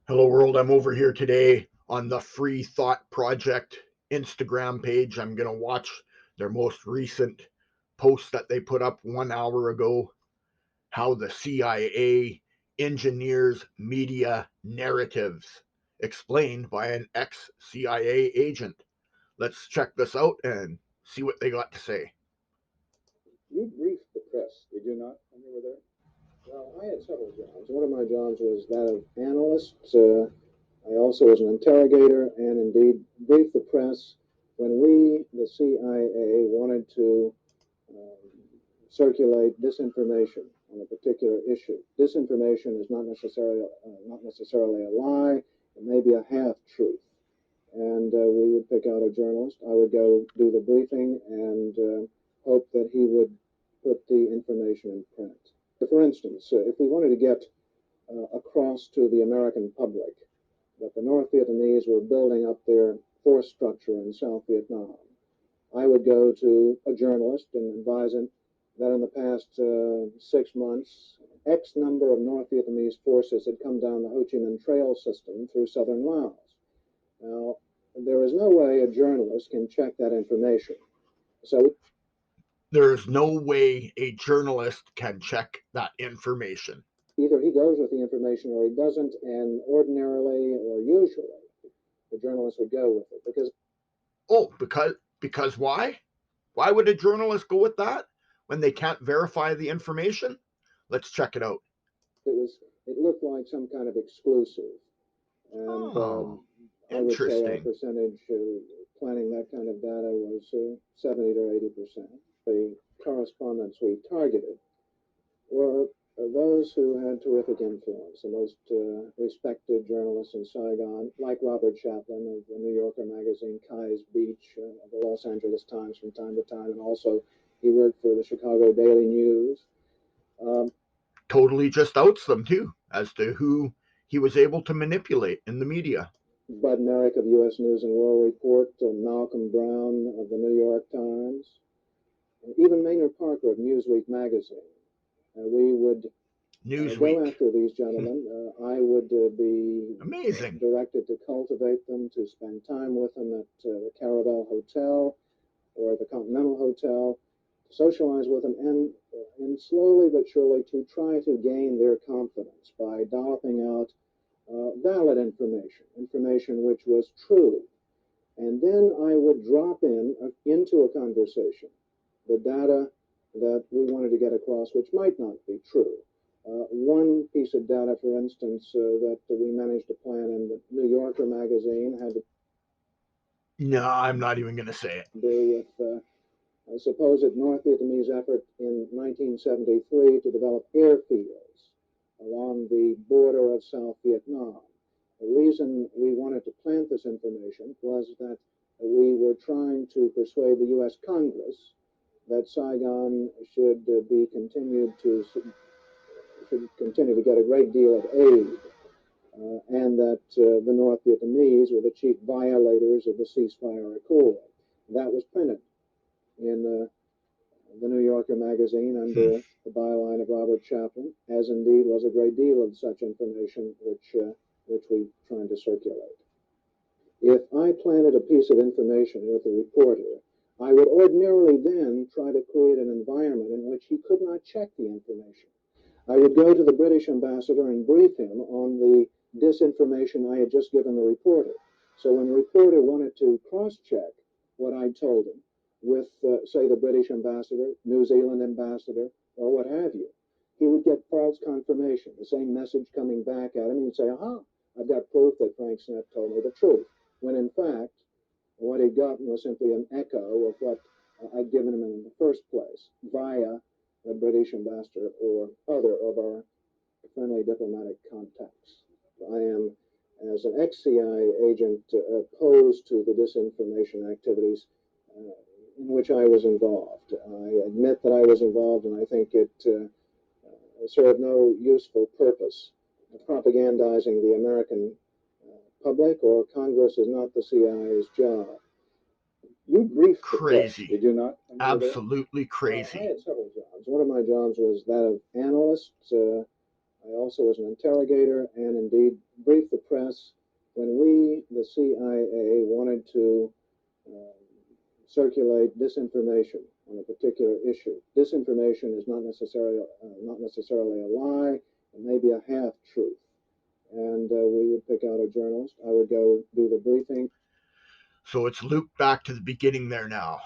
Hello, world. I'm over here today on the Free Thought Project Instagram page. I'm going to watch their most recent post that they put up 1 hour ago, how the CIA engineers media narratives, explained by an ex CIA agent. Let's check this out and see what they got to say. You briefed the press, did you not, when you were there? Well, I had several jobs. One of my jobs was that of analyst. I also was an interrogator and indeed briefed the press when we, the CIA, wanted to um, circulate disinformation on a particular issue. Disinformation is not necessarily a lie. It may be a half truth. And we would pick out a journalist. I would go do the briefing and hope that he would put the information in print. For instance, if we wanted to get across to the American public that the North Vietnamese were building up their force structure in South Vietnam, I would go to a journalist and advise him that in the past 6 months, X number of North Vietnamese forces had come down the Ho Chi Minh Trail system through southern Laos. Now, there is no way a journalist can check that information. So There's no way a journalist can check that information. either he goes with the information or he doesn't, and ordinarily or usually, the journalist would go with it because Oh, because why? Why would a journalist go with that when they can't verify the information? Let's check it out. it looked like some kind of exclusive. And Oh, I would say our interesting. percentage planning that kind of data was 70 to 80%. The correspondents we targeted were those who had terrific influence, the most respected journalists in Saigon, like Robert Chaplin of the New Yorker magazine, Kai's Beach of the Los Angeles Times from time to time, and also he worked for the Chicago Daily News. Um, Totally just outs them too as to who he was able to manipulate in the media. Bud Merrick of U.S. News and World Report, Malcolm Brown of the New York Times, even Maynard Parker of Newsweek magazine. We would go Newsweek. after these gentlemen. I would be Amazing. directed to cultivate them, to spend time with them at the Caravel Hotel or the Continental Hotel, to socialize with them, and slowly but surely to try to gain their confidence by dolloping out valid information, information which was true. And then I would drop into a conversation the data that we wanted to get across, which might not be true. One piece of data, for instance, that we managed to plant in the New Yorker magazine had to No, I'm not even going to say it. do with a supposed North Vietnamese effort in 1973 to develop airfields along the border of South Vietnam. The reason we wanted to plant this information was that we were trying to persuade the U.S. Congress that Saigon should continue to get a great deal of aid, and that the North Vietnamese were the chief violators of the ceasefire accord. That was printed in the New Yorker magazine Hmm. under the byline of Robert Chaplin, as indeed was a great deal of such information which we tried to circulate. If I planted a piece of information with a reporter, I would ordinarily then try to create an environment in which he could not check the information. I would go to the British ambassador and brief him on the disinformation I had just given the reporter. So when the reporter wanted to cross check what I told him with, say, the British ambassador, New Zealand ambassador, or what have you, he would get false confirmation, the same message coming back at him. He'd say, aha, I've got proof that Frank Smith told me the truth. When in fact, what he'd gotten was simply an echo of what I'd given him in the first place via the British ambassador or other of our friendly diplomatic contacts. I am, as an ex-CIA agent, opposed to the disinformation activities in which I was involved. I admit that I was involved, and I think it served no useful purpose. Propagandizing the American public or Congress is not the CIA's job. You briefed the press, Crazy. did you not, when you were there? Absolutely Well, I crazy. had several jobs. One of my jobs was that of analyst. I also was an interrogator and indeed briefed the press when we, the CIA, wanted to circulate disinformation on a particular issue. Disinformation is not necessarily a lie. It may be a half truth. And we would pick out a journalist. I would go do the briefing. So it's looped back to the beginning there now.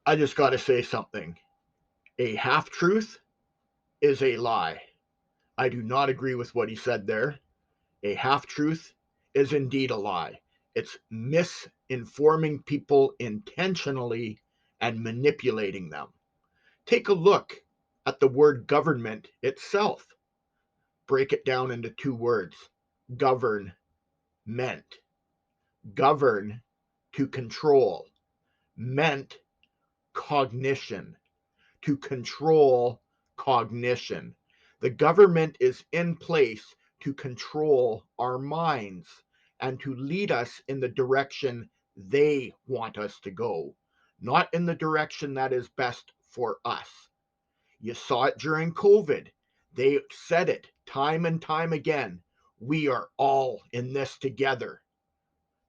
I just got to say something. A half truth is a lie. I do not agree with what he said there. A half truth is indeed a lie. It's misinforming people intentionally and manipulating them. Take a look at the word government itself. Break it down into two words: govern, meant. Govern, to control, meant cognition. To control cognition. The government is in place to control our minds and to lead us in the direction they want us to go, not in the direction that is best for us. You saw it during COVID. They said it time and time again. We are all in this together.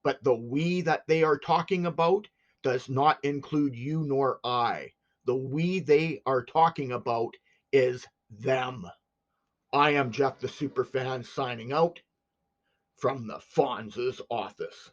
But the we that they are talking about does not include you nor I. The we they are talking about is them. I am Jeff the Superfan signing out from the Fonz's office.